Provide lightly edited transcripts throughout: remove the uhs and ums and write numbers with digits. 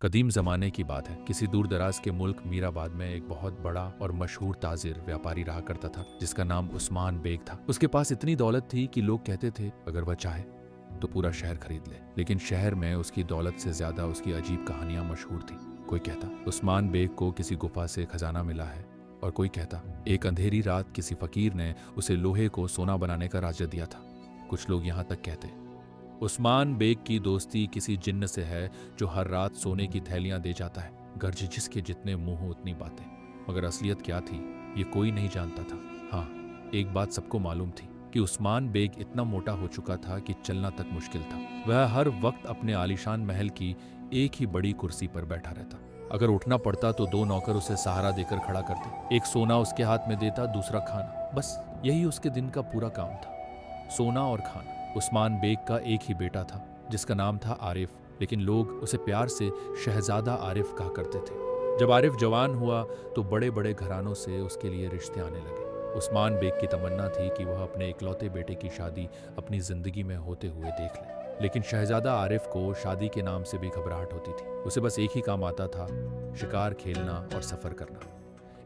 कदीम ज़माने की बात है। किसी दूर दराज के मुल्क मीराबाद में एक बहुत बड़ा और मशहूर ताजिर व्यापारी रहा करता था जिसका नाम उस्मान बेग था। उसके पास इतनी दौलत थी कि लोग कहते थे अगर वह चाहे तो पूरा शहर खरीद ले। लेकिन शहर में उसकी दौलत से ज्यादा उसकी अजीब कहानियां मशहूर थी। कोई कहता उस्मान बेग को किसी गुफा से खजाना मिला है, और कोई कहता एक अंधेरी रात किसी फकीर ने उसे लोहे को सोना बनाने का राज दिया था। कुछ लोग यहाँ तक कहते उस्मान बेग की दोस्ती किसी जिन्न से है जो हर रात सोने की थैलियां दे जाता है। गर्ज जिसके जितने मुंह उतनी बातें। मगर असलियत क्या थी ये कोई नहीं जानता था। हाँ, एक बात सबको मालूम थी कि उस्मान बेग इतना मोटा हो चुका था कि चलना तक मुश्किल था। वह हर वक्त अपने आलीशान महल की एक ही बड़ी कुर्सी पर बैठा रहता। अगर उठना पड़ता तो दो नौकर उसे सहारा देकर खड़ा करते। एक सोना उसके हाथ में देता, दूसरा खाना। बस यही उसके दिन का पूरा काम था, सोना और खाना। उस्मान बेग का एक ही बेटा था जिसका नाम था आरिफ, लेकिन लोग उसे प्यार से शहजादा आरिफ कहा करते थे। जब आरिफ जवान हुआ तो बड़े बड़े घरानों से उसके लिए रिश्ते आने लगे। उस्मान बेग की तमन्ना थी कि वह अपने इकलौते बेटे की शादी अपनी जिंदगी में होते हुए देख ले। लेकिन शहजादा आरिफ को शादी के नाम से भी घबराहट होती थी। उसे बस एक ही काम आता था, शिकार खेलना और सफर करना।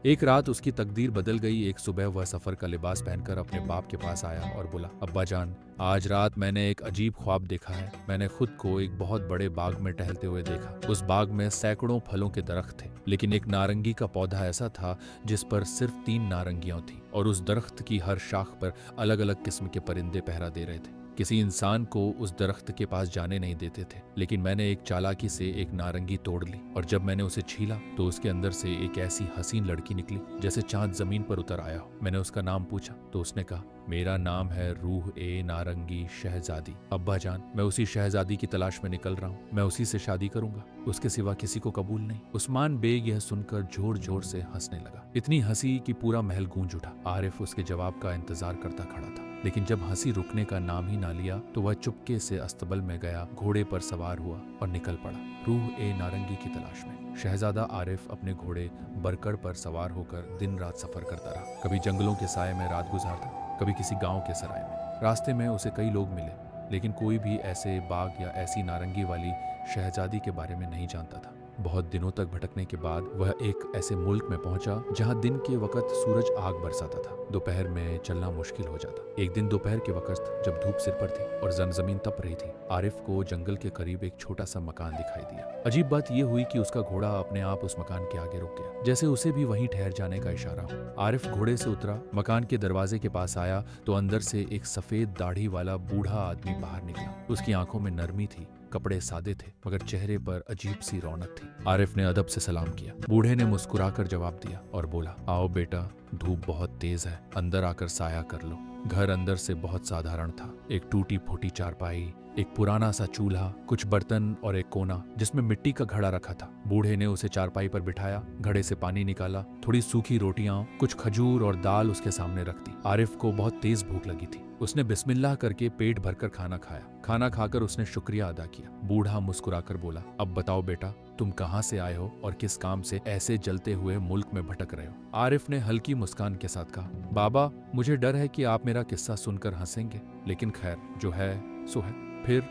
एक रात उसकी तकदीर बदल गई। एक सुबह वह सफर का लिबास पहनकर अपने बाप के पास आया और बोला, अब्बा जान, आज रात मैंने एक अजीब ख्वाब देखा है। मैंने खुद को एक बहुत बड़े बाग में टहलते हुए देखा। उस बाग में सैकड़ों फलों के दरख्त थे, लेकिन एक नारंगी का पौधा ऐसा था जिस पर सिर्फ 3 नारंगियां थीं, और उस दरख्त की हर शाख पर अलग अलग किस्म के परिंदे पहरा दे रहे थे। किसी इंसान को उस दरख्त के पास जाने नहीं देते थे। लेकिन मैंने एक चालाकी से एक नारंगी तोड़ ली, और जब मैंने उसे छीला तो उसके अंदर से एक ऐसी हसीन लड़की निकली जैसे चांद जमीन पर उतर आया हो। मैंने उसका नाम पूछा तो उसने कहा, मेरा नाम है रूह ए नारंगी शहजादी। अब्बा जान, मैं उसी शहजादी की तलाश में निकल रहा हूँ। मैं उसी से शादी करूंगा, उसके सिवा किसी को कबूल नहीं। उस्मान बेग यह सुनकर जोर जोर से हंसने लगा। इतनी हंसी कि पूरा महल गूंज उठा। आरिफ उसके जवाब का इंतजार करता खड़ा था, लेकिन जब हंसी रुकने का नाम ही ना लिया तो वह चुपके से अस्तबल में गया, घोड़े पर सवार हुआ और निकल पड़ा रूह ए नारंगी की तलाश में। शहजादा आरिफ अपने घोड़े बरकड़ पर सवार होकर दिन रात सफर करता रहा। कभी जंगलों के साए में रात गुजारता, कभी किसी गांव के सराय में। रास्ते में उसे कई लोग मिले, लेकिन कोई भी ऐसे बाग या ऐसी नारंगी वाली शहजादी के बारे में नहीं जानता था। बहुत दिनों तक भटकने के बाद वह एक ऐसे मुल्क में पहुंचा जहां दिन के वक्त सूरज आग बरसाता था, दोपहर में चलना मुश्किल हो जाता। एक दिन दोपहर के वक्त जब धूप सिर पर थी और जमीन तप रही थी, आरिफ को जंगल के करीब एक छोटा सा मकान दिखाई दिया। अजीब बात यह हुई कि उसका घोड़ा अपने आप उस मकान के आगे रुक गया, जैसे उसे भी वहीं ठहर जाने का इशारा हो। आरिफ घोड़े से उतरा, मकान के दरवाजे के पास आया तो अंदर से एक सफेद दाढ़ी वाला बूढ़ा आदमी बाहर निकला। उसकी आंखों में नरमी थी, कपड़े सादे थे, मगर चेहरे पर अजीब सी रौनक थी। आरिफ ने अदब से सलाम किया। बूढ़े ने मुस्कुराकर जवाब दिया और बोला, आओ बेटा, धूप बहुत तेज है, अंदर आकर साया कर लो। घर अंदर से बहुत साधारण था। एक टूटी फूटी चारपाई, एक पुराना सा चूल्हा, कुछ बर्तन और एक कोना जिसमें मिट्टी का घड़ा रखा था। बूढ़े ने उसे चारपाई पर बिठाया, घड़े से पानी निकाला, थोड़ी सूखी रोटियां, कुछ खजूर और दाल उसके सामने रख दी। आरिफ को बहुत तेज भूख लगी थी। उसने बिस्मिल्लाह करके पेट भरकर खाना खाया। खाना खाकर उसने शुक्रिया अदा किया। बूढ़ा मुस्कुराकर बोला, अब बताओ बेटा, तुम कहाँ से आए हो और किस काम से ऐसे जलते हुए मुल्क में भटक रहे हो? आरिफ ने हल्की मुस्कान के साथ कहा, बाबा, मुझे डर है कि आप मेरा किस्सा सुनकर हंसेंगे, लेकिन खैर, जो है सो है। फिर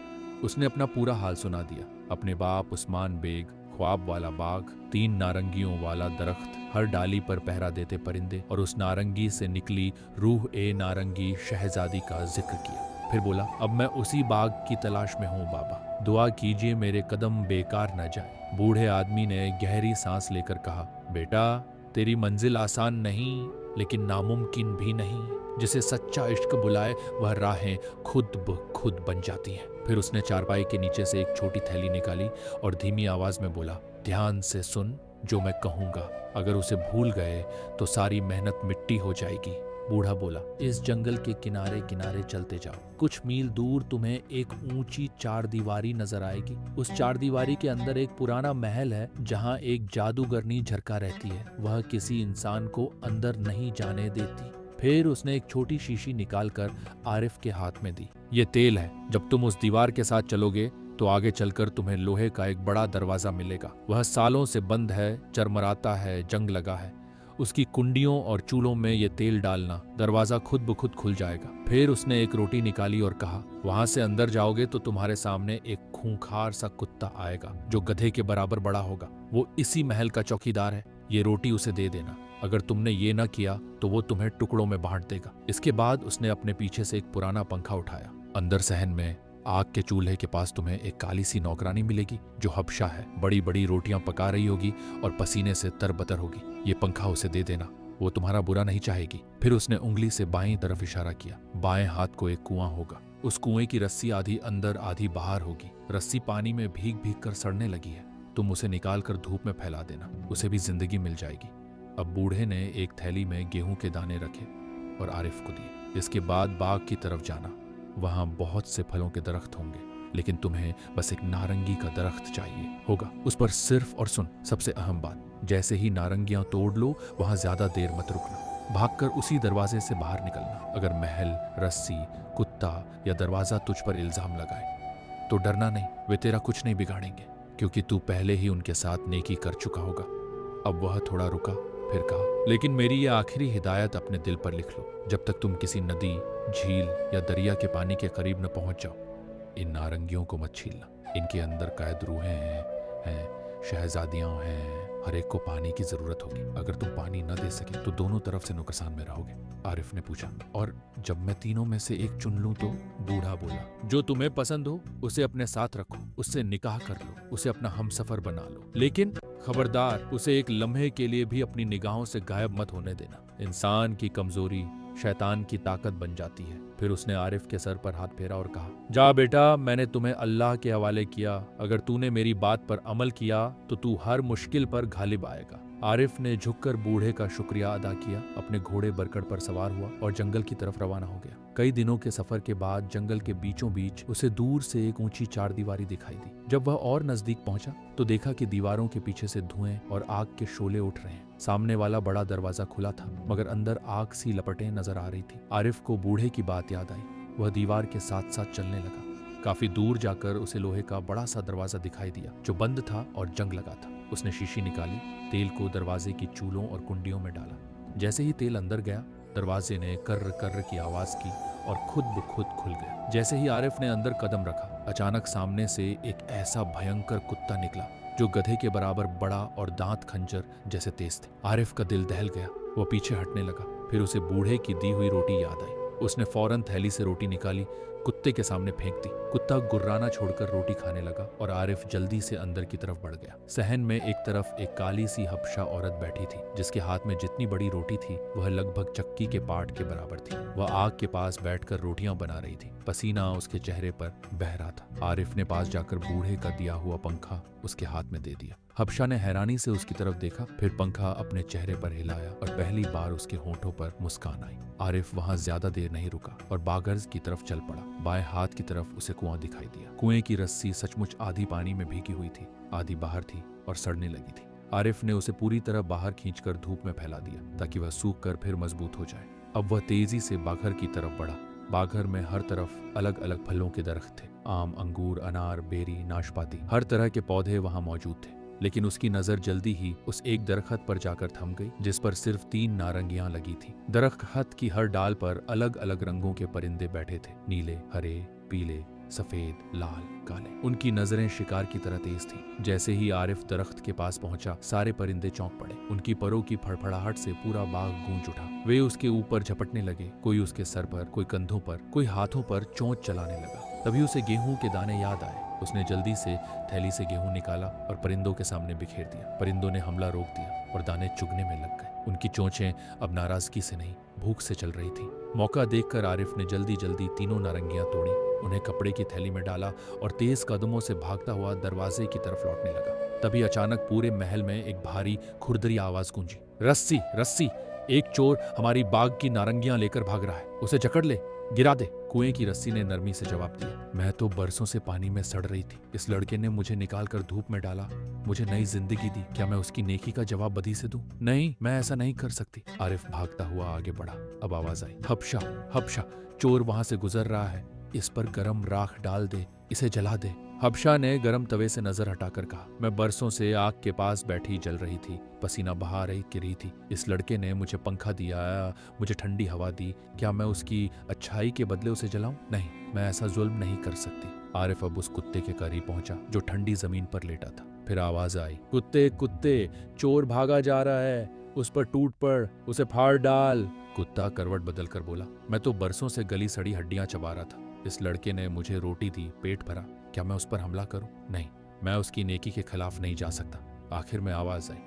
उसने अपना पूरा हाल सुना दिया। अपने बाप उस्मान बेग, ख्वाब वाला बाग, 3 नारंगियों वाला दरख्त, हर डाली पर पहरा देते परिंदे, और उस नारंगी से निकली रूह ए नारंगी शहजादी का जिक्र किया। फिर बोला, अब मैं उसी बाग की तलाश में हूँ बाबा, दुआ कीजिए मेरे कदम बेकार न जाए। बूढ़े आदमी ने गहरी सांस लेकर कहा, बेटा, तेरी मंजिल आसान नहीं, लेकिन नामुमकिन भी नहीं। जिसे सच्चा इश्क बुलाए वह राहें खुद ब खुद बन जाती हैं। फिर उसने चारपाई के नीचे से एक छोटी थैली निकाली और धीमी आवाज में बोला, ध्यान से सुन जो मैं कहूंगा। अगर उसे भूल गए तो सारी मेहनत मिट्टी हो जाएगी। बूढ़ा बोला, इस जंगल के किनारे किनारे चलते जाओ। कुछ मील दूर तुम्हें एक ऊंची 4 दीवारी नजर आएगी। उस 4 दीवारी के अंदर एक पुराना महल है जहां एक जादूगरनी झरका रहती है। वह किसी इंसान को अंदर नहीं जाने देती। फिर उसने एक छोटी शीशी निकालकर आरिफ के हाथ में दी। ये तेल है, जब तुम उस दीवार के साथ चलोगे तो आगे चलकर तुम्हें लोहे का एक बड़ा दरवाजा मिलेगा। वह सालों से बंद है, चरमराता है, जंग लगा है, उसकी कुंडियों और चूल्हों में ये तेल डालना, दरवाजा खुद ब खुद खुल जाएगा। फिर उसने एक रोटी निकाली और कहा, वहां से अंदर जाओगे तो तुम्हारे सामने एक खूंखार सा कुत्ता आएगा जो गधे के बराबर बड़ा होगा। वो इसी महल का चौकीदार है। ये रोटी उसे दे देना। अगर तुमने ये न किया तो वो तुम्हें टुकड़ों में बांट देगा। इसके बाद उसने अपने पीछे से एक पुराना पंखा उठाया। अंदर सहन में आग के चूल्हे के पास तुम्हें एक काली सी नौकरानी मिलेगी जो हबशा है। बड़ी बड़ी रोटियां पका रही होगी और पसीने से तरबतर होगी। ये पंखा उसे दे देना, वो तुम्हारा बुरा नहीं चाहेगी। फिर उसने उंगली से बाईं तरफ इशारा किया। बाएं हाथ को एक कुआं होगा। उस कुएं की रस्सी आधी अंदर आधी बाहर होगी। रस्सी पानी में भीग भीग कर सड़ने लगी है। तुम उसे निकाल कर धूप में फैला देना, उसे भी जिंदगी मिल जाएगी। अब बूढ़े ने एक थैली में गेहूं के दाने रखे और आरिफ को दिए। इसके बाद बाग की तरफ जाना। वहां बहुत से फलों के दरख्त होंगे, लेकिन तुम्हें बस एक नारंगी का दरख्त चाहिए होगा। उस पर सिर्फ और सुन, सबसे अहम बात, जैसे ही नारंगियां तोड़ लो वहां ज्यादा देर मत रुकना। भागकर उसी दरवाजे से बाहर निकलना। अगर महल, रस्सी, कुत्ता या दरवाजा तुझ पर इल्जाम लगाए तो डरना नहीं, वे तेरा कुछ नहीं बिगाड़ेंगे, क्योंकि तू पहले ही उनके साथ नेकी कर चुका होगा। अब वह थोड़ा रुका, फिर कहा, लेकिन मेरी ये आखिरी हिदायत अपने दिल पर लिख लो। जब तक तुम किसी नदी, झील या दरिया के पानी के करीब न पहुंच जाओ, इन नारंगियों को मत छीलना। इनके अंदर कैद रूहें हैं, शहजादियां हैं। हर एक को पानी की जरूरत होगी। अगर तुम पानी न दे सके तो दोनों तरफ से नुकसान में रहोगे। आरिफ ने पूछा, और जब मैं तीनों में से एक चुन लूं तो? बूढ़ा बोला, जो तुम्हें पसंद हो उसे अपने साथ रखो, उससे निकाह कर लो, उसे अपना हमसफर बना लो, लेकिन खबरदार उसे एक लम्हे के लिए भी अपनी निगाहों से गायब मत होने देना। इंसान की कमजोरी शैतान की ताकत बन जाती है। फिर उसने आरिफ के सर पर हाथ फेरा और कहा, जा बेटा, मैंने तुम्हें अल्लाह के हवाले किया। अगर तूने मेरी बात पर अमल किया तो तू हर मुश्किल पर गालिब आएगा। आरिफ ने झुककर बूढ़े का शुक्रिया अदा किया, अपने घोड़े बरकड़ पर सवार हुआ और जंगल की तरफ रवाना हो गया। कई दिनों के सफर के बाद जंगल के बीचों बीच उसे दूर से एक ऊंची चारदीवारी दिखाई दी। जब वह और नजदीक पहुंचा तो देखा कि दीवारों के पीछे से धुएं और आग के शोले उठ रहे हैं। सामने वाला बड़ा दरवाजा खुला था, मगर अंदर आग सी लपटें नजर आ रही थी। आरिफ को बूढ़े की बात याद आई। वह दीवार के साथ साथ चलने लगा। काफी दूर जाकर उसे लोहे का बड़ा सा दरवाजा दिखाई दिया जो बंद था और जंग लगा था। उसने शीशी निकाली, तेल को दरवाजे की चूलों और कुंडियों में डाला। जैसे ही तेल अंदर गया, दरवाजे ने कर्र कर्र की आवाज की और खुद ब खुद खुल गया। जैसे ही आरिफ ने अंदर कदम रखा, अचानक सामने से एक ऐसा भयंकर कुत्ता निकला जो गधे के बराबर बड़ा और दांत खंजर जैसे तेज थे। आरिफ का दिल दहल गया। वह पीछे हटने लगा। फिर उसे बूढ़े की दी हुई रोटी याद आई। उसने फौरन थैली से रोटी निकाली, कुत्ते के सामने फेंक दी। कुत्ता गुर्राना छोड़कर रोटी खाने लगा और आरिफ जल्दी से अंदर की तरफ बढ़ गया। सहन में एक तरफ एक काली सी हबशा औरत बैठी थी, जिसके हाथ में जितनी बड़ी रोटी थी वह लगभग चक्की के पाट के बराबर थी। वह आग के पास बैठकर रोटियां बना रही थी। पसीना उसके चेहरे पर बह रहा था। आरिफ ने पास जाकर बूढ़े का दिया हुआ पंखा उसके हाथ में दे दिया। हबशा ने हैरानी से उसकी तरफ देखा, फिर पंखा अपने चेहरे पर हिलाया और पहली बार उसके होठों पर मुस्कान आई। आरिफ वहां ज्यादा देर नहीं रुका और बागर्ज की तरफ चल पड़ा। बाएं हाथ की तरफ उसे कुआं दिखाई दिया। कुएं की रस्सी सचमुच आधी पानी में भीगी हुई थी, आधी बाहर थी और सड़ने लगी थी। आरिफ ने उसे पूरी तरह बाहर खींचकर धूप में फैला दिया ताकि वह सूख कर फिर मजबूत हो जाए। अब वह तेजी से बाघर की तरफ बढ़ा। बाघर में हर तरफ अलग अलग फलों के दरख्त थे। आम, अंगूर, अनार, बेरी, नाशपाती, हर तरह के पौधे वहां मौजूद थे। लेकिन उसकी नजर जल्दी ही उस एक दरख्त पर जाकर थम गई जिस पर सिर्फ 3 नारंगियां लगी थी। दरख्त की हर डाल पर अलग अलग रंगों के परिंदे बैठे थे, नीले, हरे, पीले, सफेद, लाल, काले। उनकी नजरें शिकार की तरह तेज थीं। जैसे ही आरिफ दरख्त के पास पहुंचा, सारे परिंदे चौंक पड़े। उनकी परों की फड़फड़ाहट से पूरा बाग गूंज उठा। वे उसके ऊपर झपटने लगे, कोई उसके सर पर, कोई कंधों पर, कोई हाथों पर चोंच चलाने लगा। तभी उसे गेहूं के दाने याद आए। उसने जल्दी से थैली से गेहूं निकाला और परिंदों के सामने बिखेर दिया। परिंदों ने हमला रोक दिया और दाने चुगने में लग गए। उनकी चोंचें अब नाराजगी से नहीं, भूख से चल रही थी। मौका देखकर आरिफ ने जल्दी जल्दी 3 नारंगियां तोड़ी, उन्हें कपड़े की थैली में डाला और तेज कदमों से भागता हुआ दरवाजे की तरफ लौटने लगा। तभी अचानक पूरे महल में एक भारी खुरदरी आवाज गूंजी, रस्सी, रस्सी, एक चोर हमारी बाग की नारंगियां लेकर भाग रहा है, उसे जकड़ ले, गिरा दे। कुएं की रस्सी ने नरमी से जवाब दिया, मैं तो बरसों से पानी में सड़ रही थी। इस लड़के ने मुझे निकालकर धूप में डाला, मुझे नई जिंदगी दी। क्या मैं उसकी नेकी का जवाब बदी से दूं? नहीं, मैं ऐसा नहीं कर सकती। आरिफ भागता हुआ आगे बढ़ा। अब आवाज आई, हबशा, हबशा, चोर वहां से गुजर रहा है, इस पर गरम राख डाल दे, इसे जला दे। हबशा ने गरम तवे से नजर हटाकर कहा, मैं बरसों से आग के पास बैठी जल रही थी, पसीना बहा रही थी। इस लड़के ने मुझे पंखा दिया, मुझे ठंडी हवा दी, क्या मैं उसकी अच्छाई के बदले उसे जलाऊं? नहीं, मैं ऐसा जुल्म नहीं कर सकती। आरिफ अब उस कुत्ते के करीब पहुंचा जो ठंडी जमीन पर लेटा था। फिर आवाज आई, कुत्ते कुत्ते, चोर भागा जा रहा है, उस पर टूट पड़, उसे फाड़ डाल। कुत्ता करवट बदल कर बोला, मैं तो बरसों से गली सड़ी हड्डियां चबा रहा था। इस लड़के ने मुझे रोटी दी, पेट भरा, क्या मैं उस पर हमला करूं? नहीं, मैं उसकी नेकी के खिलाफ नहीं जा सकता। आखिर में आवाज आई,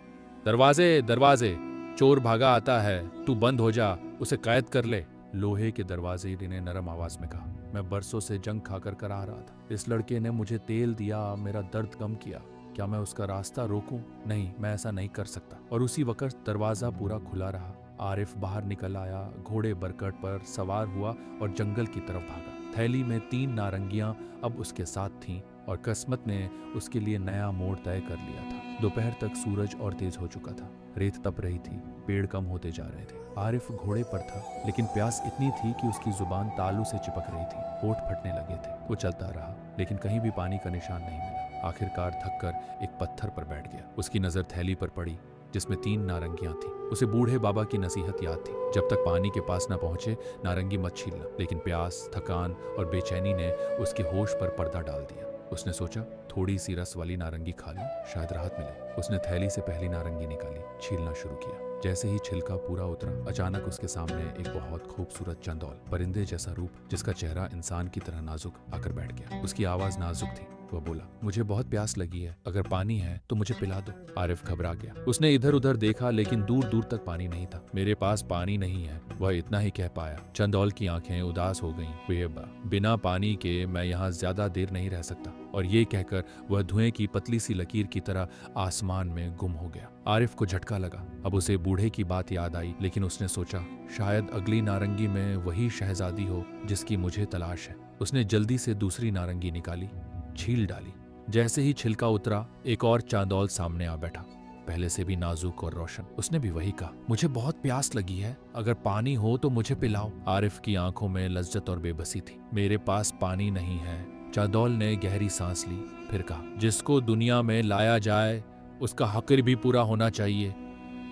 दरवाजे दरवाजे, चोर भागा आता है, तू बंद हो जा, उसे कैद कर ले। लोहे के दरवाजे ने नरम आवाज में कहा, मैं बरसों से जंग खाकर कर आ रहा था, इस लड़के ने मुझे तेल दिया, मेरा दर्द कम किया, क्या मैं उसका रास्ता रोकूं? नहीं, मैं ऐसा नहीं कर सकता। और उसी वक्त दरवाजा पूरा खुला रहा। आरिफ बाहर निकल आया, घोड़े बरकट पर सवार हुआ और जंगल की तरफ भागा। थैली में 3 नारंगियां अब उसके साथ थीं और किस्मत ने उसके लिए नया मोड़ तय कर लिया था। दोपहर तक सूरज और तेज हो चुका था, रेत तप रही थी, पेड़ कम होते जा रहे थे। आरिफ घोड़े पर था, लेकिन प्यास इतनी थी कि उसकी जुबान तालू से चिपक रही थी, होंठ फटने लगे थे। वो चलता रहा, लेकिन कहीं भी पानी का निशान नहीं मिला। आखिरकार थककर एक पत्थर पर बैठ गया। उसकी नजर थैली पर पड़ी जिसमें 3 नारंगियां थी। उसे बूढ़े बाबा की नसीहत याद थी, जब तक पानी के पास न पहुंचे नारंगी मत छीलना। लेकिन प्यास, थकान और बेचैनी ने उसके होश पर पर्दा डाल दिया। उसने सोचा, थोड़ी सी रस वाली नारंगी खा लूं, शायद राहत मिले। उसने थैली से पहली नारंगी निकाली, छीलना शुरू किया। जैसे ही छिलका पूरा उतरा, अचानक उसके सामने एक बहुत खूबसूरत चंदौल, परिंदे जैसा रूप, जिसका चेहरा इंसान की तरह नाजुक, आकर बैठ गया। उसकी आवाज नाजुक थी। वह बोला, मुझे बहुत प्यास लगी है, अगर पानी है तो मुझे पिला दो। आरिफ घबरा गया। उसने इधर उधर देखा, लेकिन दूर दूर तक पानी नहीं था। मेरे पास पानी नहीं है, वह इतना ही कह पाया। चंदौल की आंखें उदास हो गईं। बेबा, बिना पानी के मैं यहाँ ज्यादा देर नहीं रह सकता। और ये कहकर वह धुएं की पतली सी लकीर की तरह आसमान में गुम हो गया। आरिफ को झटका लगा। अब उसे बूढ़े की बात याद आई, लेकिन उसने सोचा, शायद अगली नारंगी में वही शहजादी हो जिसकी मुझे तलाश है। उसने जल्दी से दूसरी नारंगी निकाली, छील डाली। जैसे ही छिलका उतरा, एक और चांदौल सामने आ बैठा, पहले से भी नाजुक और रोशन। उसने भी वही कहा, मुझे बहुत प्यास लगी है, अगर पानी हो तो मुझे पिलाओ। आरिफ की आंखों में लज्जत और बेबसी थी। मेरे पास पानी नहीं है। चांदौल ने गहरी सांस ली, फिर कहा, जिसको दुनिया में लाया जाए उसका हक़ भी पूरा होना चाहिए।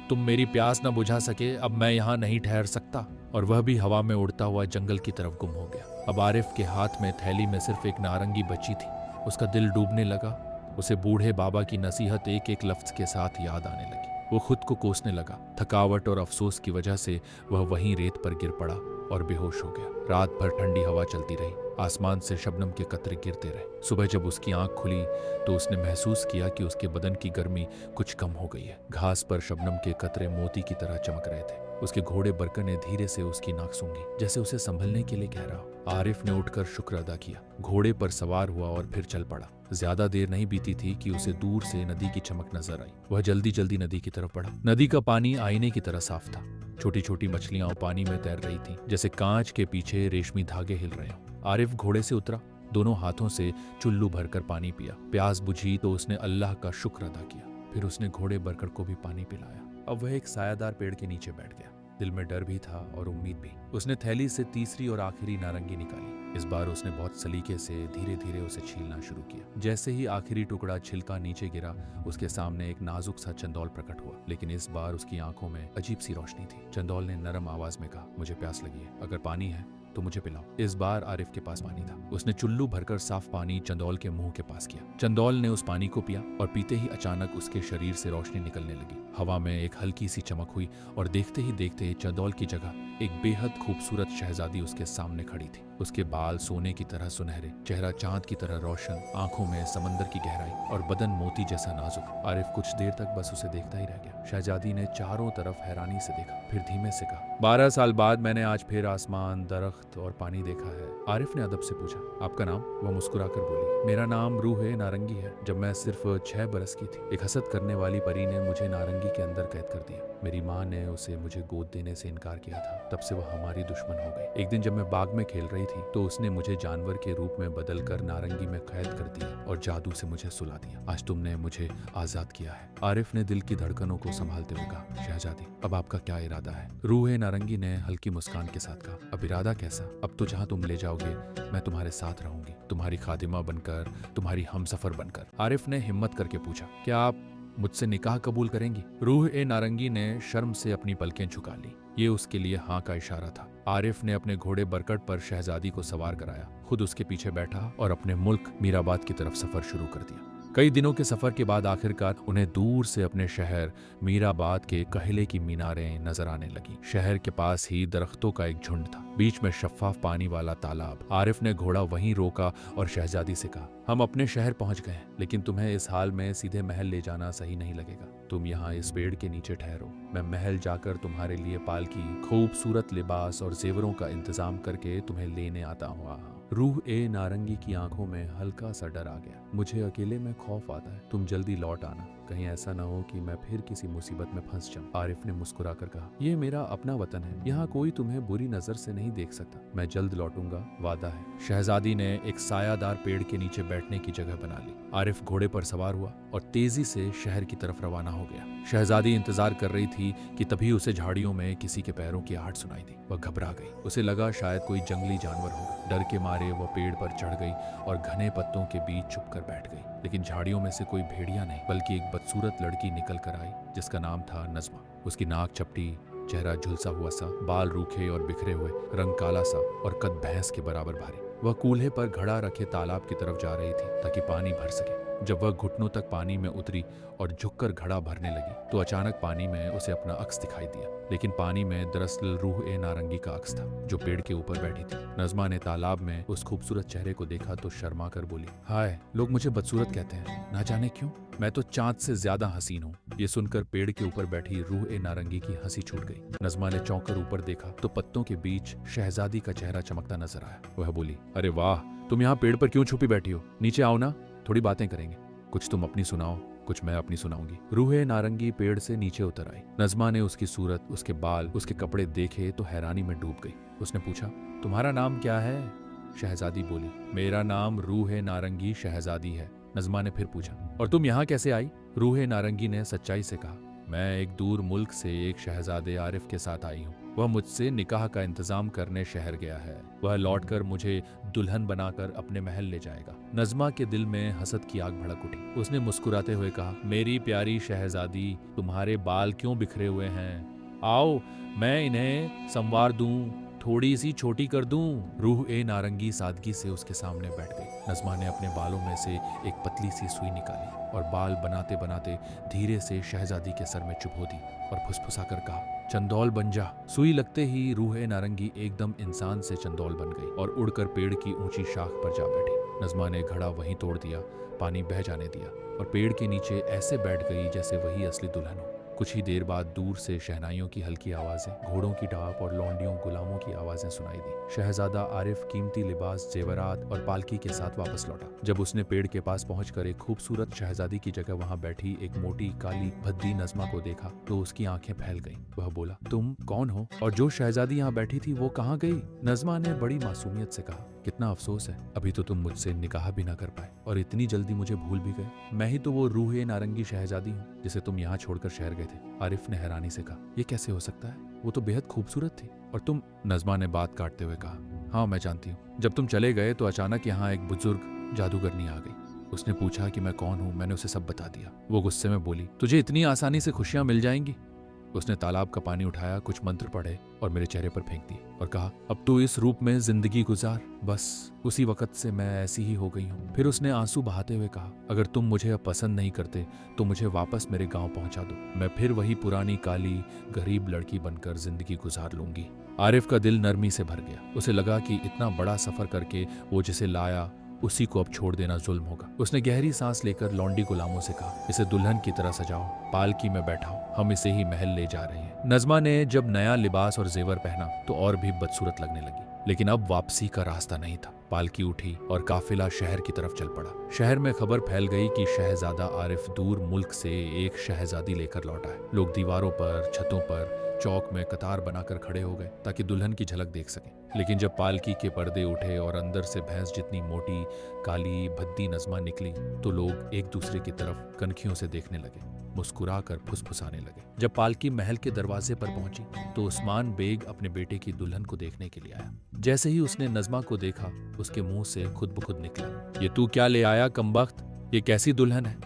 तुम मेरी प्यास न बुझा सके, अब मैं यहाँ नहीं ठहर सकता। और वह भी हवा में उड़ता हुआ जंगल की तरफ गुम हो गया। अब आरिफ के हाथ में थैली में सिर्फ एक नारंगी बची थी। उसका दिल डूबने लगा। उसे बूढ़े बाबा की नसीहत एक एक लफ्ज के साथ याद आने लगी। वो खुद को कोसने लगा। थकावट और अफसोस की वजह से वह वहीं रेत पर गिर पड़ा और बेहोश हो गया। रात भर ठंडी हवा चलती रही, आसमान से शबनम के कतरे गिरते रहे। सुबह जब उसकी आंख खुली तो उसने महसूस किया कि उसके बदन की गर्मी कुछ कम हो गई है। घास पर शबनम के कतरे मोती की तरह चमक रहे थे। उसके घोड़े बरकर ने धीरे से उसकी नाक सूंघी, जैसे उसे संभलने के लिए कह रहा हो। आरिफ ने उठकर शुक्र अदा किया, घोड़े पर सवार हुआ और फिर चल पड़ा। ज्यादा देर नहीं बीती थी कि उसे दूर से नदी की चमक नजर आई। वह जल्दी जल्दी नदी की तरफ बढ़ा। नदी का पानी आईने की तरह साफ था। छोटी छोटी मछलियां पानी में तैर रही थीं, जैसे कांच के पीछे रेशमी धागे हिल रहे हों। आरिफ घोड़े से उतरा, दोनों हाथों से चुल्लू भरकर पानी पिया। प्यास बुझी तो उसने अल्लाह का शुक्र अदा किया। फिर उसने घोड़े बरकर को भी पानी पिलाया। अब वह एक सायादार पेड़ के नीचे बैठ गया। दिल में डर भी था और उम्मीद भी। उसने थैली से तीसरी और आखिरी नारंगी निकाली। इस बार उसने बहुत सलीके से धीरे धीरे उसे छीलना शुरू किया। जैसे ही आखिरी टुकड़ा छिलका नीचे गिरा, उसके सामने एक नाजुक सा चंदौल प्रकट हुआ, लेकिन इस बार उसकी आंखों में अजीब सी रोशनी थी। चंदौल ने नरम आवाज में कहा, मुझे प्यास लगी है, अगर पानी है तो मुझे पिलाओ। इस बार आरिफ के पास पानी था। उसने चुल्लू भरकर साफ पानी चंदौल के मुंह के पास किया। चंदौल ने उस पानी को पिया और पीते ही अचानक उसके शरीर से रोशनी निकलने लगी। हवा में एक हल्की सी चमक हुई और देखते ही देखते चंदौल की जगह एक बेहद खूबसूरत शहजादी उसके सामने खड़ी थी। उसके बाल सोने की तरह सुनहरे, चेहरा चांद की तरह रोशन, आंखों में समंदर की गहराई और बदन मोती जैसा नाजुक। आरिफ कुछ देर तक बस उसे देखता ही रह गया। शहजादी ने चारों तरफ हैरानी से देखा, फिर धीमे से कहा, 12 साल बाद मैंने आज फिर आसमान, दरख्त और पानी देखा है। आरिफ ने अदब से पूछा, आपका नाम? वह मुस्कुराकर बोली, मेरा नाम रूह नारंगी है। जब मैं सिर्फ 6 बरस की थी, एक हसद करने वाली परी ने मुझे नारंगी के अंदर कैद कर दिया। मेरी माँ ने उसे मुझे गोद देने से इनकार किया था। तब से वह हमारी दुश्मन हो गई। एक दिन जब मैं बाग में खेल रही थी तो उसने मुझे जानवर के रूप में बदलकर नारंगी में कैद कर दिया और जादू से मुझे सुला दिया। आज तुमने मुझे आजाद किया है। आरिफ ने दिल की धड़कनों को संभालते हुए कहा, शहजादी अब आपका क्या इरादा है? रूह नारंगी ने हल्की मुस्कान के साथ कहा, अब इरादा कैसा? अब तो जहाँ तुम ले जाओगे मैं तुम्हारे साथ रहूंगी, तुम्हारी खादिमा बनकर, तुम्हारी हमसफर बनकर। आरिफ ने हिम्मत करके पूछा, क्या आप मुझसे निकाह कबूल करेंगी? रूह नारंगी ने शर्म से अपनी पलकें झुका ली। ये उसके लिए हाँ का इशारा था। आरिफ ने अपने घोड़े बरकट पर शहजादी को सवार कराया, खुद उसके पीछे बैठा और अपने मुल्क मीराबाद की तरफ सफर शुरू कर दिया। कई दिनों के सफर के बाद आखिरकार उन्हें दूर से अपने शहर मीराबाद के कहले की मीनारें नजर आने लगी। शहर के पास ही दरख्तों का एक झुंड था, बीच में शफ्फाफ पानी वाला तालाब। आरिफ ने घोड़ा वहीं रोका और शहजादी से कहा, हम अपने शहर पहुंच गए हैं, लेकिन तुम्हें इस हाल में सीधे महल ले जाना सही नहीं लगेगा। तुम यहाँ इस पेड़ के नीचे ठहरो, मैं महल जाकर तुम्हारे लिए पालकी, खूबसूरत लिबास और जेवरों का इंतजाम करके तुम्हें लेने आता हुआ। रूह नारंगी की आंखों में हल्का सा डर आ गया। मुझे अकेले में खौफ आता है, तुम जल्दी लौट आना, कहीं ऐसा ना हो कि मैं फिर किसी मुसीबत में फंस जाऊं। आरिफ ने मुस्कुराकर कहा, ये मेरा अपना वतन है, यहाँ कोई तुम्हें बुरी नजर से नहीं देख सकता, मैं जल्द लौटूंगा, वादा है। शहजादी ने एक सायादार पेड़ के नीचे बैठने की जगह बना ली। आरिफ घोड़े पर सवार हुआ और तेजी से शहर की तरफ रवाना हो गया। शहजादी इंतजार कर रही थी कि तभी उसे झाड़ियों में किसी के पैरों की आहट सुनाई दी। वह घबरा गई, उसे लगा शायद कोई जंगली जानवर होगा। डर के मारे वह पेड़ पर चढ़ गई और घने पत्तों के बीच छुपकर बैठ गई। लेकिन झाड़ियों में से कोई भेड़िया नहीं, बल्कि एक बदसूरत लड़की निकल कर आई जिसका नाम था नज़्मा। उसकी नाक चपटी, चेहरा झुलसा हुआ सा, बाल रूखे और बिखरे हुए, रंग काला सा और कद भैंस के बराबर भारी। वह कूल्हे पर घड़ा रखे तालाब की तरफ जा रही थी ताकि पानी भर सके। जब वह घुटनों तक पानी में उतरी और झुककर घड़ा भरने लगी तो अचानक पानी में उसे अपना अक्स दिखाई दिया। लेकिन पानी में दरअसल रूह नारंगी का अक्स था जो पेड़ के ऊपर बैठी थी। नज़्मा ने तालाब में उस खूबसूरत चेहरे को देखा तो शर्मा कर बोली, हाय, लोग मुझे बदसूरत कहते हैं, ना जाने क्यों, मैं तो चांद से ज्यादा हसीन हूँ। ये सुनकर पेड़ के ऊपर बैठी रूह नारंगी की हंसी छूट गई। नज़्मा ने चौंक कर ऊपर देखा तो पत्तों के बीच शहजादी का चेहरा चमकता नजर आया। वह बोली, अरे वाह, तुम यहाँ पेड़ पर क्यों छुपी बैठी हो? नीचे आओ ना, थोड़ी बातें करेंगे। कुछ तुम अपनी सुनाओ, कुछ मैं अपनी सुनाऊंगी। रूह नारंगी पेड़ से नीचे उतर आई। नज़्मा ने उसकी सूरत, उसके बाल, उसके कपड़े देखे तो हैरानी में डूब गई। उसने पूछा, तुम्हारा नाम क्या है? शहजादी बोली, मेरा नाम रूह नारंगी शहजादी है। नज़्मा ने फिर पूछा, और तुम यहाँ कैसे आई? रूह नारंगी ने सच्चाई से कहा, मैं एक दूर मुल्क से एक शहजादे आरिफ के साथ आई हूँ। वह मुझसे निकाह का इंतजाम करने शहर गया है। वह लौटकर मुझे दुल्हन बनाकर अपने महल ले जाएगा। नज़्मा के दिल में हसद की आग भड़क उठी। उसने मुस्कुराते हुए कहा, मेरी प्यारी शहजादी, तुम्हारे बाल क्यों बिखरे हुए हैं? आओ, मैं इन्हें संवार दूं, थोड़ी सी छोटी कर दूं। रूह नारंगी सादगी से उसके सामने बैठ गई। नज़्मा ने अपने बालों में से एक पतली सी सुई निकाली और बाल बनाते बनाते धीरे से शहजादी के सर में चुभो दी और फुसफुसाकर कहा, चंदौल बन जा। सुई लगते ही रूह नारंगी एकदम इंसान से चंदौल बन गई और उड़कर पेड़ की ऊंची शाख पर जा बैठी। नज़्मा ने घड़ा वहीं तोड़ दिया, पानी बह जाने दिया और पेड़ के नीचे ऐसे बैठ गई जैसे वही असली दुल्हन हो। कुछ ही देर बाद दूर से शहनाइयों की हल्की आवाजें, घोड़ों की टाप और लौंडियों गुलामों की आवाजें सुनाई दी। शहजादा आरिफ कीमती लिबास, जेवरात और पालकी के साथ वापस लौटा। जब उसने पेड़ के पास पहुंचकर एक खूबसूरत शहजादी की जगह वहां बैठी एक मोटी काली भद्दी नज़्मा को देखा तो उसकी आंखें फैल गईं। वह बोला, तुम कौन हो और जो शहजादी यहाँ बैठी थी वो कहाँ गई? नज़्मा ने बड़ी मासूमियत से कहा, कितना अफसोस है, अभी तो तुम मुझसे निकाह भी ना कर पाए और इतनी जल्दी मुझे भूल भी गए। मैं ही तो वो रूह नारंगी शहजादी हूँ जिसे तुम यहाँ छोड़कर शहर गए थे। आरिफ ने हैरानी से कहा, ये कैसे हो सकता है? वो तो बेहद खूबसूरत थी। और तुम? नज़्मा ने बात काटते हुए कहा, हाँ मैं जानती हूँ। जब तुम चले गए तो अचानक यहाँ एक बुजुर्ग जादूगरनी आ गई। उसने पूछा कि मैं कौन हूँ। मैंने उसे सब बता दिया। वो गुस्से में बोली, तुझे इतनी आसानी से खुशियाँ मिल जाएंगी? उसने तालाब का पानी उठाया, कुछ मंत्र पढ़े और मेरे चेहरे पर फेंक दिए और कहा, अब तू इस रूप में जिंदगी गुजार। बस उसी वक्त से मैं ऐसी ही हो गई हूँ। फिर उसने आंसू बहाते हुए कहा, अगर तुम मुझे अब पसंद नहीं करते तो मुझे वापस मेरे गांव पहुंचा दो। मैं फिर वही पुरानी काली गरीब लड़की बनकर जिंदगी गुजार लूंगी। आरिफ का दिल नरमी से भर गया। उसे लगा कि इतना बड़ा सफर करके वो जिसे लाया उसी को अब छोड़ देना जुल्म होगा। उसने गहरी सांस लेकर लौंडी गुलामों से कहा, इसे दुल्हन की तरह सजाओ, पालकी में बैठाओ, हम इसे ही महल ले जा रहे हैं। नज़्मा ने जब नया लिबास और जेवर पहना तो और भी बदसूरत लगने लगी। लेकिन अब वापसी का रास्ता नहीं था। पालकी उठी और काफिला शहर की तरफ चल पड़ा। शहर में खबर फैल गई कि शहजादा आरिफ दूर मुल्क से एक शहजादी लेकर लौटा है। लोग दीवारों पर, छतों पर, चौक में कतार बनाकर खड़े हो गए ताकि दुल्हन की झलक देख सकें। लेकिन जब पालकी के पर्दे उठे और अंदर से भैंस जितनी मोटी काली भद्दी नज़मा निकली तो लोग एक दूसरे की तरफ कनखियों से देखने लगे, मुस्कुरा कर फुसफुसाने लगे। जब पालकी महल के दरवाजे पर पहुंची तो उस्मान बेग अपने बेटे की दुल्हन को देखने के लिए आया। जैसे ही उसने नज़मा को देखा, उसके मुंह से खुद ब खुद निकला, ये तू क्या ले आया कमबख्त? ये कैसी दुल्हन है?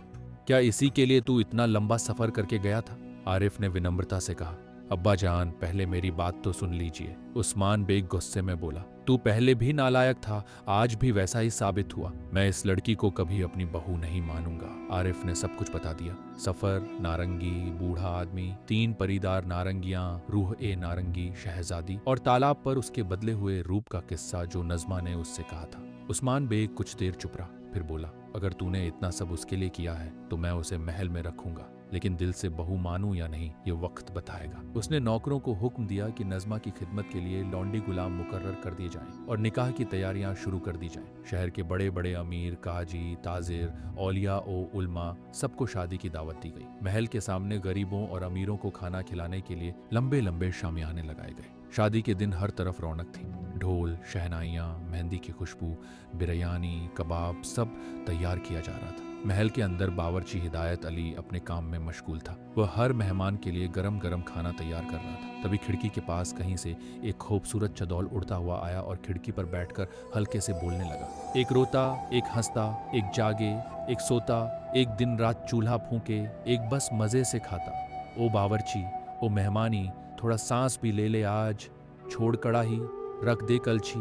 क्या इसी के लिए तू इतना लंबा सफर करके गया था? आरिफ ने विनम्रता से कहा, अब्बा जान, पहले मेरी बात तो सुन लीजिए। उस्मान बेग गुस्से में बोला, तू पहले भी नालायक था, आज भी वैसा ही साबित हुआ। मैं इस लड़की को कभी अपनी बहू नहीं मानूंगा। आरिफ ने सब कुछ बता दिया। सफर, नारंगी, बूढ़ा आदमी, 3 परीदार नारंगियां, रूह ए नारंगी, शहजादी और तालाब पर उसके बदले हुए रूप का किस्सा जो नज़मा ने उससे कहा था। उस्मान बेग कुछ देर चुप रहा, फिर बोला, अगर तूने इतना सब उसके लिए किया है तो मैं उसे महल में रखूंगा, लेकिन दिल से बहू मानूं या नहीं ये वक्त बताएगा। उसने नौकरों को हुक्म दिया कि नज़मा की खिदमत के लिए लौंडी गुलाम मुकर्रर कर दिए जाएं और निकाह की तैयारियां शुरू कर दी जाएं। शहर के बड़े बड़े अमीर, काजी, ताजिर, औलिया ओ उल्मा सबको शादी की दावत दी गई। महल के सामने गरीबों और अमीरों को खाना खिलाने के लिए लंबे लंबे शामियाने लगाए गए। शादी के दिन हर तरफ रौनक थी। ढोल, शहनाइयाँ, मेहंदी की खुशबू, बिरयानी, कबाब सब तैयार किया जा रहा था। महल के अंदर बावर्ची हिदायत अली अपने काम में मशगूल था। वह हर मेहमान के लिए गरम गरम खाना तैयार कर रहा था। तभी खिड़की के पास कहीं से एक खूबसूरत चंदौल उड़ता हुआ आया और खिड़की पर बैठकर हल्के से बोलने लगा। एक रोता, एक हंसता, एक जागे, एक सोता, एक दिन रात चूल्हा फूंके, एक बस मजे से खाता। ओ बावर्ची, ओ मेहमानी, थोड़ा सांस भी ले ले आज, छोड़ कड़ाही, रख दे कलछी,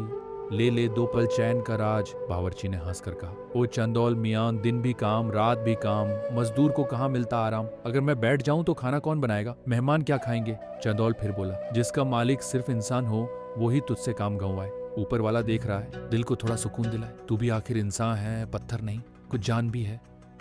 ले ले 2 पल चैन का राज। बावर्ची ने हंसकर कहा, ओ चंदौल मियां, दिन भी काम, रात भी काम, मजदूर को कहाँ मिलता आराम। अगर मैं बैठ जाऊं तो खाना कौन बनाएगा? मेहमान क्या खाएंगे? चंदौल फिर बोला, जिसका मालिक सिर्फ इंसान हो वो ही तुझसे काम गंवाए। ऊपर वाला देख रहा है, दिल को थोड़ा सुकून दिलाए। तू भी आखिर इंसान है, पत्थर नहीं, कुछ जान भी है।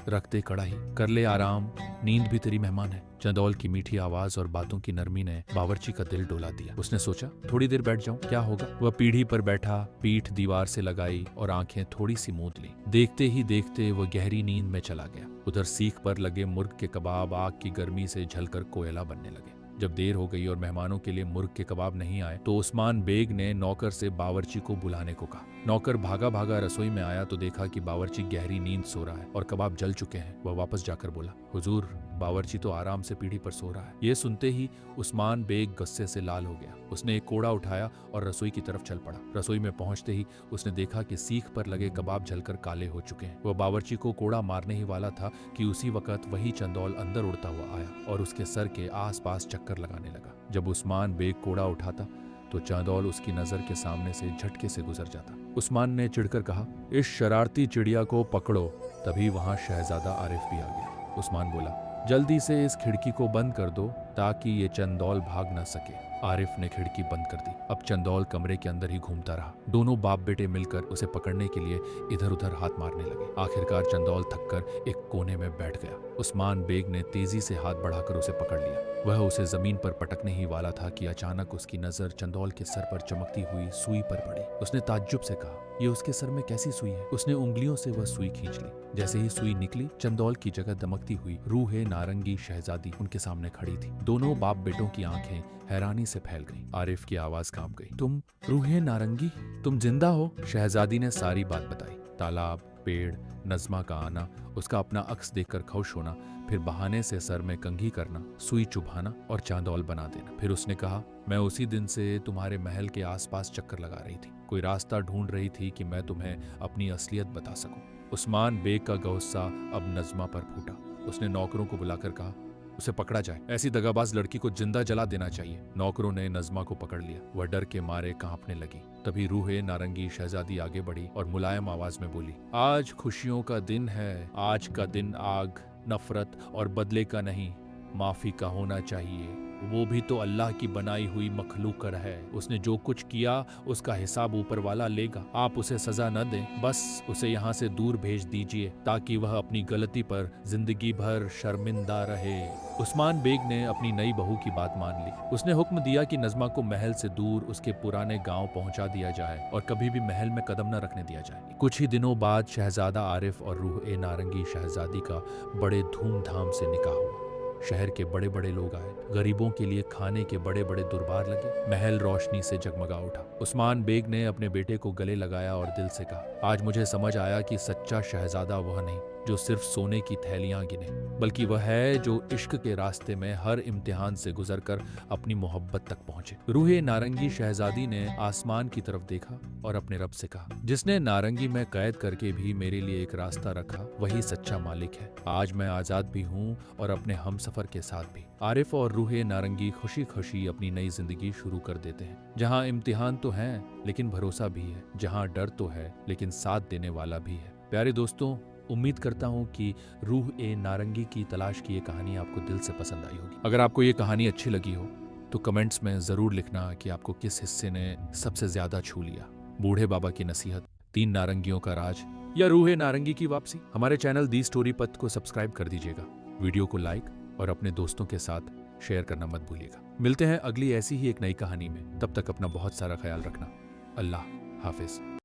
रख दे कड़ाही, कर ले आराम, नींद भी तेरी मेहमान है। चंदौल की मीठी आवाज और बातों की नरमी ने बावर्ची का दिल डोला दिया। उसने सोचा, थोड़ी देर बैठ जाऊं, क्या होगा। वह पीढ़ी पर बैठा, पीठ दीवार से लगाई और आंखें थोड़ी सी मूंद ली। देखते ही देखते वह गहरी नींद में चला गया। उधर सीख पर लगे मुर्ग के कबाब आग की गर्मी से झलकर कोयला बनने लगे। जब देर हो गई और मेहमानों के लिए मुर्ग के कबाब नहीं आए तो उस्मान बेग ने नौकर से बावर्ची को बुलाने को कहा। नौकर भागा भागा रसोई में आया तो देखा कि बावर्ची गहरी नींद सो रहा है और कबाब जल चुके हैं। वह वापस जाकर बोला, हुजूर, बावर्ची तो आराम से पीढ़ी पर सो रहा है। ये सुनते ही उस्मान बेग गुस्से से लाल हो गया। उसने एक कोड़ा उठाया और रसोई की तरफ चल पड़ा। रसोई में पहुंचते ही उसने देखा कि सीख पर लगे कबाब जलकर काले हो चुके हैं। वह बावर्ची को कोड़ा मारने ही वाला था कि उसी वक्त वही चंदौल अंदर उड़ता हुआ आया और उसके सर के आसपास चक्कर लगाने लगा। जब उस्मान बेग कोड़ा उठाता तो चंदौल उसकी नजर के सामने से झटके से गुजर जाता। उस्मान ने चिढ़कर कहा, इस शरारती चिड़िया को पकड़ो। तभी वहां शहजादा आरिफ भी आ गया। उस्मान बोला, जल्दी से इस खिड़की को बंद कर दो ताकि ये चंदौल भाग न सके। आरिफ ने खिड़की बंद कर दी। अब चंदौल कमरे के अंदर ही घूमता रहा। दोनों बाप बेटे मिलकर उसे पकड़ने के लिए इधर उधर हाथ मारने लगे। आखिरकार चंदौल थककर एक कोने में बैठ गया। उस्मान बेग ने तेजी से हाथ बढ़ाकर उसे पकड़ लिया। वह उसे जमीन पर पटकने ही वाला था कि अचानक उसकी नजर चंदौल के सर पर चमकती हुई सुई पर पड़ी। उसने ताज्जुब से कहा, ये उसके सर में कैसी सुई है? उसने उंगलियों से वह सुई खींच ली। जैसे ही सुई निकली, चंदौल की जगह दमकती हुई रूहे नारंगी शहजादी उनके सामने खड़ी थी। दोनों बाप बेटों की आंखें हैरानी से फैल गईं। आरिफ की आवाज कांप गई, तुम रूहे नारंगी, तुम जिंदा हो? शहजादी ने सारी बात बताई। तालाब, पेड़, नज़मा का आना, उसका अपना अक्स देखकर खुश होना, फिर बहाने से सर में कंघी करना, सुई चुभाना और चांदौल बना देना। फिर उसने कहा, मैं उसी दिन से तुम्हारे महल के आसपास चक्कर लगा रही थी। कोई रास्ता ढूंढ रही थी कि मैं तुम्हें अपनी असलियत बता सकूं। उस्मान बेग का गुस्सा अब नज़मा पर फूटा। उसने नौकरों को बुलाकर कहा, उसे पकड़ा जाए। ऐसी दगाबाज लड़की को जिंदा जला देना चाहिए। नौकरों ने नज़मा को पकड़ लिया। वह डर के मारे कांपने लगी। तभी रूहे नारंगी शहजादी आगे बढ़ी और मुलायम आवाज में बोली, आज खुशियों का दिन है। आज का दिन आग, नफरत और बदले का नहीं, माफी का होना चाहिए। वो भी तो अल्लाह की बनाई हुई मखलूकर है। उसने जो कुछ किया उसका हिसाब ऊपर वाला लेगा। आप उसे सजा न दें, बस उसे यहाँ से दूर भेज दीजिए ताकि वह अपनी गलती पर जिंदगी भर शर्मिंदा रहे। उस्मान बेग ने अपनी नई बहू की बात मान ली। उसने हुक्म दिया कि नज़मा को महल से दूर उसके पुराने गांव पहुंचा दिया जाए और कभी भी महल में कदम न रखने दिया जाए। कुछ ही दिनों बाद शहजादा आरिफ और रूह ए नारंगी शहजादी का बड़े धूमधाम से निकाह हुआ। शहर के बड़े बड़े लोग आए, गरीबों के लिए खाने के बड़े बड़े दुरबार लगे, महल रोशनी से जगमगा उठा। उस्मान बेग ने अपने बेटे को गले लगाया और दिल से कहा, आज मुझे समझ आया कि सच्चा शहजादा वह नहीं जो सिर्फ सोने की थैलियां गिने, बल्कि वह है जो इश्क के रास्ते में हर इम्तिहान से गुजरकर अपनी मोहब्बत तक पहुंचे। रूहे नारंगी शहजादी ने आसमान की तरफ देखा और अपने रब से कहा, जिसने नारंगी में कैद करके भी मेरे लिए एक रास्ता रखा वही सच्चा मालिक है। आज मैं आजाद भी हूँ और अपने हमसफर के साथ भी। आरिफ और रूहे नारंगी खुशी खुशी अपनी नई जिंदगी शुरू कर देते हैं, जहाँ इम्तिहान तो है लेकिन भरोसा भी है, जहाँ डर तो है लेकिन साथ देने वाला भी है। प्यारे दोस्तों, उम्मीद करता हूँ कि रूह ए नारंगी की तलाश की ये कहानी आपको दिल से पसंद आई होगी। अगर आपको ये कहानी अच्छी लगी हो तो कमेंट्स में ज़रूर लिखना कि आपको किस हिस्से ने सबसे ज़्यादा छू लिया। बूढ़े बाबा की नसीहत, 3 नारंगियों का राज या रूह ए नारंगी की वापसी। हमारे चैनल दी स्टोरी पथ को सब्सक्राइब कर दीजिएगा, वीडियो को लाइक और अपने दोस्तों के साथ शेयर करना मत भूलिएगा। मिलते हैं अगली ऐसी ही एक नई कहानी में। तब तक अपना बहुत सारा ख्याल रखना। अल्लाह हाफिज।